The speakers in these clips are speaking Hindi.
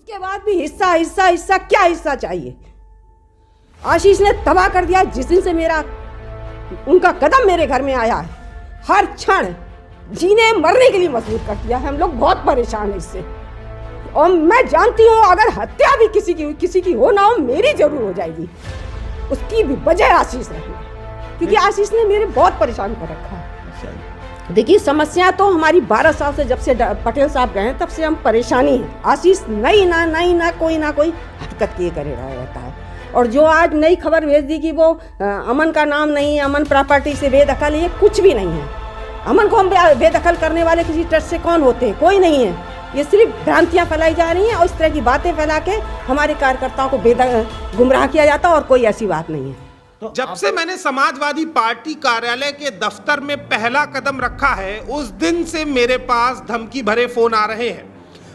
उसके बाद भी हिस्सा हिस्सा हिस्सा, क्या हिस्सा चाहिए? आशीष ने तबाह कर दिया। जिस दिन से उनका कदम मेरे घर में आया है, हर क्षण जीने मरने के लिए मजबूर कर दिया है। हम लोग बहुत परेशान हैं इससे, और मैं जानती हूँ अगर हत्या भी किसी की हो ना हो, मेरी जरूर हो जाएगी। उसकी भी वजह आशीष रही, क्योंकि आशीष ने मेरे बहुत परेशान कर रखा है। देखिए, समस्या तो हमारी 12 साल से, जब से पटेल साहब गए हैं तब से हम परेशानी है। आशीष नई ना कोई हरकत किए करे रहता है। और जो आज नई खबर भेज दी कि वो अमन का नाम नहीं, अमन प्रॉपर्टी से बेदखल, ये कुछ भी नहीं है। अमन को हम बेदखल करने वाले किसी ट्रस्ट से कौन होते हैं? कोई नहीं है। ये सिर्फ भ्रांतियाँ फैलाई जा रही हैं और इस तरह की बातें फैला के हमारे कार्यकर्ताओं को गुमराह किया जाता है, और कोई ऐसी बात नहीं है। जब से मैंने समाजवादी पार्टी कार्यालय के दफ्तर में पहला कदम रखा है, उस दिन से मेरे पास धमकी भरे फोन आ रहे हैं।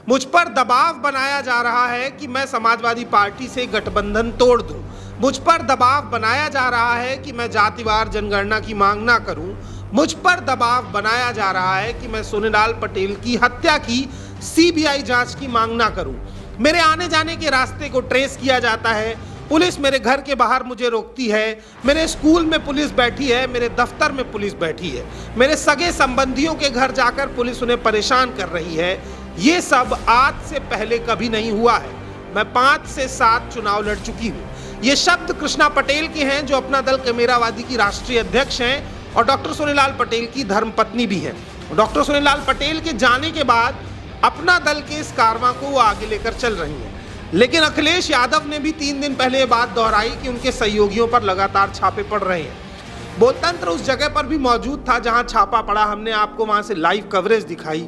मुझ पर दबाव बनाया जा रहा है कि मैं समाजवादी पार्टी से गठबंधन तोड़ दूं। मुझ पर दबाव बनाया जा रहा है कि मैं जातिवार जनगणना की मांग ना करूं। मुझ पर दबाव बनाया जा रहा है कि मैं सोनीलाल पटेल की हत्या की सीबीआई जांच की मांग ना करूं। मेरे आने जाने के रास्ते को ट्रेस किया जाता है। पुलिस मेरे घर के बाहर मुझे रोकती है। मेरे स्कूल में पुलिस बैठी है, मेरे दफ्तर में पुलिस बैठी है। मेरे सगे संबंधियों के घर जाकर पुलिस उन्हें परेशान कर रही है। ये सब आज से पहले कभी नहीं हुआ है। मैं 5 से 7 चुनाव लड़ चुकी हूँ। ये शब्द कृष्णा पटेल के हैं, जो अपना दल कैमरावादी की राष्ट्रीय अध्यक्ष हैं और डॉक्टर सोनीलाल पटेल की धर्मपत्नी भी हैं। डॉक्टर सोनीलाल पटेल के जाने के बाद अपना दल के इस कारवां को वो आगे लेकर चल रही हैं। लेकिन अखिलेश यादव ने भी 3 दिन पहले ये बात दोहराई कि उनके सहयोगियों पर लगातार छापे पड़ रहे हैं। बोलतंत्र उस जगह पर भी मौजूद था जहां छापा पड़ा। हमने आपको वहां से लाइव कवरेज दिखाई,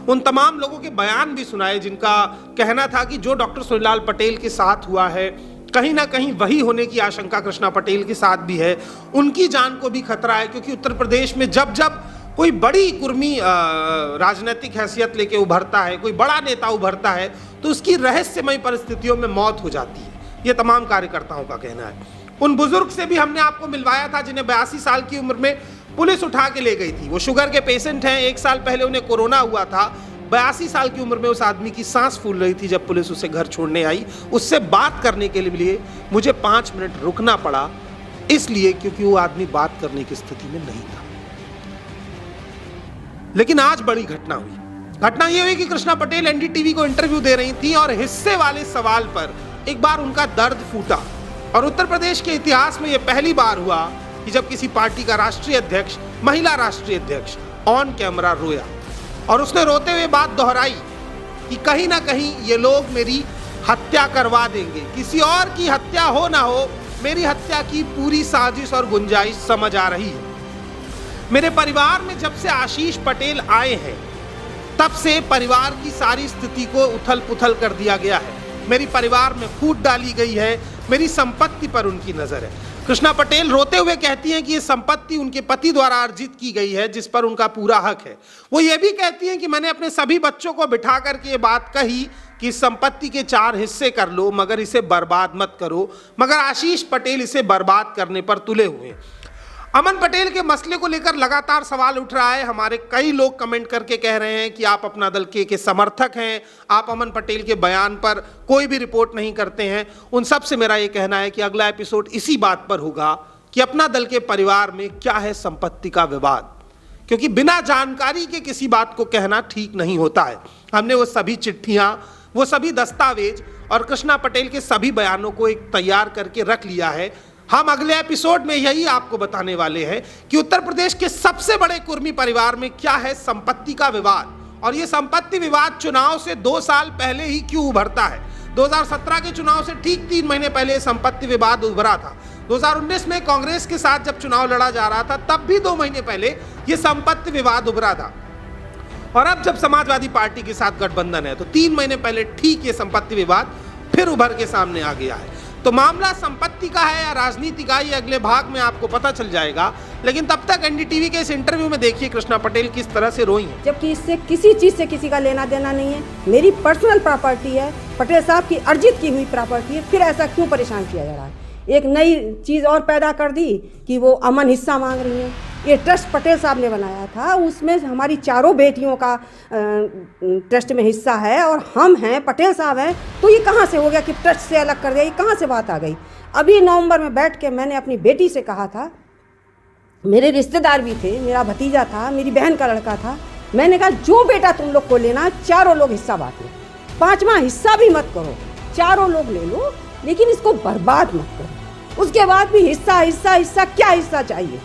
उन तमाम लोगों के बयान भी सुनाए जिनका कहना था कि जो डॉक्टर सोनीलाल पटेल के साथ हुआ है, कहीं ना कहीं वही होने की आशंका कृष्णा पटेल के साथ भी है। उनकी जान को भी खतरा है, क्योंकि उत्तर प्रदेश में जब जब कोई बड़ी कुर्मी राजनीतिक हैसियत लेके उभरता है, कोई बड़ा नेता उभरता है, तो उसकी रहस्यमय परिस्थितियों में मौत हो जाती है। ये तमाम कार्यकर्ताओं का कहना है। उन बुजुर्ग से भी हमने आपको मिलवाया था जिन्हें 82 साल की उम्र में पुलिस उठा के ले गई थी। वो शुगर के पेशेंट हैं। 1 साल पहले उन्हें कोरोना हुआ था। 82 साल की उम्र में उस आदमी की सांस फूल रही थी जब पुलिस उसे घर छोड़ने आई। उससे बात करने के लिए मुझे 5 मिनट रुकना पड़ा, इसलिए क्योंकि वो आदमी बात करने की स्थिति में नहीं था। लेकिन आज बड़ी घटना हुई। घटना यह हुई कि कृष्णा पटेल एनडीटीवी को इंटरव्यू दे रही थी और हिस्से वाले सवाल पर एक बार उनका दर्द फूटा। और उत्तर प्रदेश के इतिहास में यह पहली बार हुआ कि जब किसी पार्टी का राष्ट्रीय अध्यक्ष, महिला राष्ट्रीय अध्यक्ष, ऑन कैमरा रोया। और उसने रोते हुए बात दोहराई कि कहीं ना कहीं ये लोग मेरी हत्या करवा देंगे। किसी और की हत्या हो ना हो, मेरी हत्या की पूरी साजिश और गुंजाइश समझ आ रही है। मेरे परिवार में जब से आशीष पटेल आए हैं, तब से परिवार की सारी स्थिति को उथल पुथल कर दिया गया है। मेरी परिवार में फूट डाली गई है। मेरी संपत्ति पर उनकी नजर है। कृष्णा पटेल रोते हुए कहती हैं कि ये संपत्ति उनके पति द्वारा अर्जित की गई है, जिस पर उनका पूरा हक है। वो ये भी कहती हैं कि मैंने अपने सभी बच्चों को बिठा करके ये बात कही कि संपत्ति के 4 हिस्से कर लो, मगर इसे बर्बाद मत करो। मगर आशीष पटेल इसे बर्बाद करने पर तुले हुए। अमन पटेल के मसले को लेकर लगातार सवाल उठ रहा है। हमारे कई लोग कमेंट करके कह रहे हैं कि आप अपना दल के समर्थक हैं, आप अमन पटेल के बयान पर कोई भी रिपोर्ट नहीं करते हैं। उन सब से मेरा ये कहना है कि अगला एपिसोड इसी बात पर होगा कि अपना दल के परिवार में क्या है संपत्ति का विवाद, क्योंकि बिना जानकारी के किसी बात को कहना ठीक नहीं होता है। हमने वो सभी चिट्ठियां, वो सभी दस्तावेज और कृष्णा पटेल के सभी बयानों को एक तैयार करके रख लिया है। हम अगले एपिसोड में यही आपको बताने वाले हैं कि उत्तर प्रदेश के सबसे बड़े कुर्मी परिवार में क्या है संपत्ति का विवाद, और यह संपत्ति विवाद चुनाव से 2 साल पहले ही क्यों उभरता है। 2017 के चुनाव से ठीक 3 महीने पहले संपत्ति विवाद उभरा था। 2019 में कांग्रेस के साथ जब चुनाव लड़ा जा रहा था, तब भी 2 महीने पहले यह संपत्ति विवाद उभरा था। और अब जब समाजवादी पार्टी के साथ गठबंधन है, तो 3 महीने पहले ठीक ये संपत्ति विवाद फिर उभर के सामने आ गया है। तो मामला संपत्ति का है या राजनीति का, ये अगले भाग में आपको पता चल जाएगा। लेकिन तब तक एनडीटीवी के इस इंटरव्यू में देखिए कृष्णा पटेल किस तरह से रोई हैं। जबकि इससे किसी चीज़ से किसी का लेना देना नहीं है। मेरी पर्सनल प्रॉपर्टी है, पटेल साहब की अर्जित की हुई प्रॉपर्टी है, फिर ऐसा क्यों परेशान किया जा रहा है। एक नई चीज़ और पैदा कर दी कि वो अमन हिस्सा मांग रही है। ये ट्रस्ट पटेल साहब ने बनाया था, उसमें हमारी चारों बेटियों का ट्रस्ट में हिस्सा है और हम हैं, पटेल साहब हैं, तो ये कहाँ से हो गया कि ट्रस्ट से अलग कर दिया? ये कहाँ से बात आ गई? अभी नवंबर में बैठ के मैंने अपनी बेटी से कहा था, मेरे रिश्तेदार भी थे, मेरा भतीजा था, मेरी बहन का लड़का था, मैंने कहा जो बेटा तुम लोग को लेना, चारों लोग हिस्सा बांट लो, 5वां हिस्सा भी मत करो, चारों लोग ले लो, लेकिन इसको बर्बाद मत करो। उसके बाद भी हिस्सा हिस्सा हिस्सा, क्या हिस्सा चाहिए?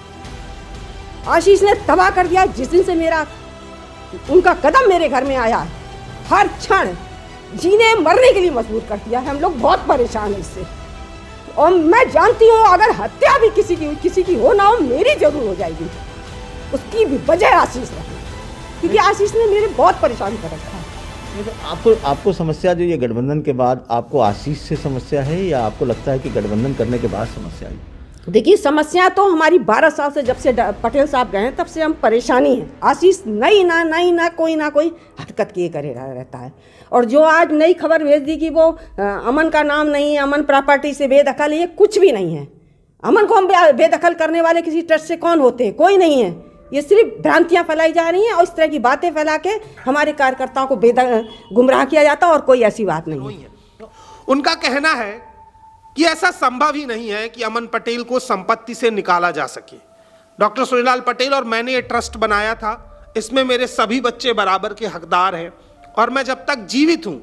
आशीष ने तबाह कर दिया। जिस दिन से उनका कदम मेरे घर में आया है, हर क्षण जीने मरने के लिए मजबूर कर दिया है। हम लोग बहुत परेशान हैं इससे, और मैं जानती हूँ अगर हत्या भी किसी की हो ना हो, मेरी जरूर हो जाएगी। उसकी भी वजह आशीष है, क्योंकि आशीष ने मेरे बहुत परेशान कर रखा है। आपको समस्या जो ये गठबंधन के बाद आपको आशीष से समस्या है, या आपको लगता है कि गठबंधन करने के बाद समस्या आई? देखिए, समस्या तो हमारी 12 साल से, जब से पटेल साहब गए हैं तब से हम परेशानी है। आशीष नई ना कोई हरकत किए करे रहता है। और जो आज नई खबर भेज दी कि वो अमन का नाम नहीं, अमन प्रॉपर्टी से बेदखल, ये कुछ भी नहीं है। अमन को हम बेदखल करने वाले किसी ट्रस्ट से कौन होते हैं? कोई नहीं है। ये सिर्फ भ्रांतियां फैलाई जा रही हैं और इस तरह की बातें फैला के हमारे कार्यकर्ताओं को गुमराह किया जाता है, और कोई ऐसी बात नहीं है। उनका कहना है कि ऐसा संभव ही नहीं है कि अमन पटेल को संपत्ति से निकाला जा सके। डॉक्टर सुनीलाल पटेल और मैंने ये ट्रस्ट बनाया था, इसमें मेरे सभी बच्चे बराबर के हकदार हैं, और मैं जब तक जीवित हूं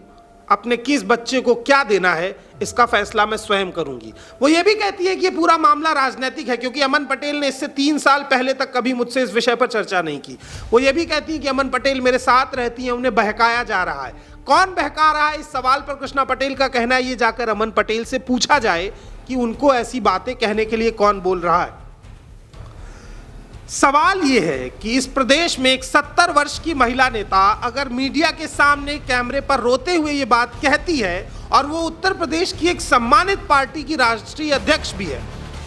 अपने किस बच्चे को क्या देना है इसका फैसला मैं स्वयं करूंगी। वो ये भी कहती है कि ये पूरा मामला राजनीतिक है, क्योंकि अमन पटेल ने इससे 3 साल पहले तक कभी मुझसे इस विषय पर चर्चा नहीं की। वो ये भी कहती है कि अमन पटेल मेरे साथ रहती हैं, उन्हें बहकाया जा रहा है। कौन बहका रहा है, इस सवाल पर कृष्णा पटेल का कहना है ये जाकर अमन पटेल से पूछा जाए कि उनको ऐसी बातें कहने के लिए कौन बोल रहा है। सवाल यह है कि इस प्रदेश में एक 70 वर्ष की महिला नेता अगर मीडिया के सामने कैमरे पर रोते हुए ये बात कहती है, और वो उत्तर प्रदेश की एक सम्मानित पार्टी की राष्ट्रीय अध्यक्ष भी है,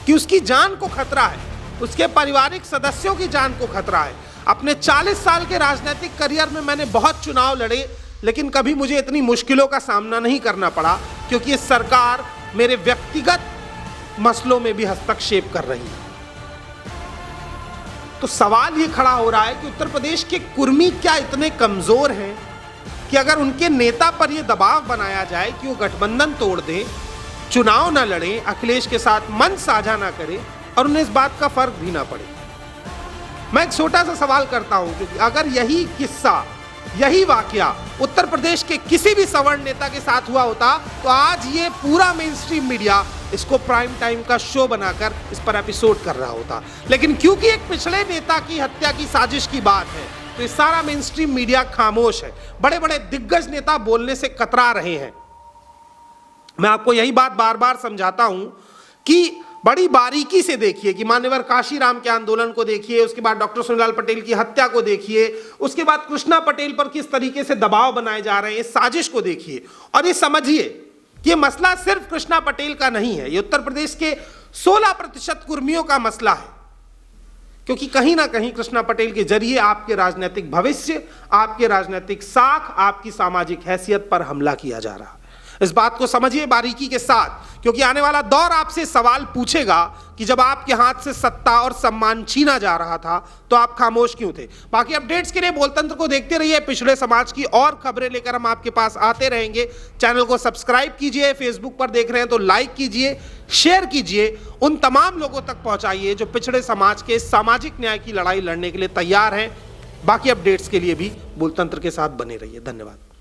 कि उसकी जान को खतरा है, उसके पारिवारिक सदस्यों की जान को खतरा है। अपने 40 साल के राजनीतिक करियर में मैंने बहुत चुनाव लड़े, लेकिन कभी मुझे इतनी मुश्किलों का सामना नहीं करना पड़ा, क्योंकि ये सरकार मेरे व्यक्तिगत मसलों में भी हस्तक्षेप कर रही है। तो सवाल ये खड़ा हो रहा है कि उत्तर प्रदेश के कुर्मी क्या इतने कमजोर हैं कि अगर उनके नेता पर यह दबाव बनाया जाए कि वो गठबंधन तोड़ दें, चुनाव ना लड़ें, अखिलेश के साथ मन साझा ना करें, और उन्हें इस बात का फर्क भी ना पड़े। मैं एक छोटा सा सवाल करता हूं, क्योंकि अगर यही किस्सा, यही वाकया उत्तर प्रदेश के किसी भी सवर्ण नेता के साथ हुआ होता, तो आज ये पूरा मेन स्ट्रीम मीडिया इसको प्राइम टाइम का शो बनाकर इस पर एपिसोड कर रहा होता। लेकिन क्योंकि एक पिछड़े नेता की हत्या की साजिश की बात है, तो ये सारा मेन स्ट्रीम मीडिया खामोश है। बड़े बड़े दिग्गज नेता बोलने से कतरा रहे हैं। मैं आपको यही बात बार बार समझाता हूं कि बड़ी बारीकी से देखिए, कि मान्यवर काशीराम के आंदोलन को देखिए, उसके बाद डॉक्टर सुनीलाल पटेल की हत्या को देखिए, उसके बाद कृष्णा पटेल पर किस तरीके से दबाव बनाए जा रहे हैं, इस साजिश को देखिए, और ये समझिए कि ये मसला सिर्फ कृष्णा पटेल का नहीं है, ये उत्तर प्रदेश के 16% कुर्मियों का मसला है। क्योंकि कहीं ना कहीं कृष्णा पटेल के जरिए आपके राजनीतिक भविष्य, आपके राजनीतिक साख, आपकी सामाजिक हैसियत पर हमला किया जा रहा है। इस बात को समझिए बारीकी के साथ, क्योंकि आने वाला दौर आपसे सवाल पूछेगा कि जब आपके हाथ से सत्ता और सम्मान छीना जा रहा था तो आप खामोश क्यों थे। बाकी अपडेट्स के लिए बोलतंत्र को देखते रहिए। पिछड़े समाज की और खबरें लेकर हम आपके पास आते रहेंगे। चैनल को सब्सक्राइब कीजिए, फेसबुक पर देख रहे हैं तो लाइक कीजिए, शेयर कीजिए, उन तमाम लोगों तक पहुंचाइए जो पिछड़े समाज के सामाजिक न्याय की लड़ाई लड़ने के लिए तैयार हैं। बाकी अपडेट्स के लिए भी बोलतंत्र के साथ बने रहिए। धन्यवाद।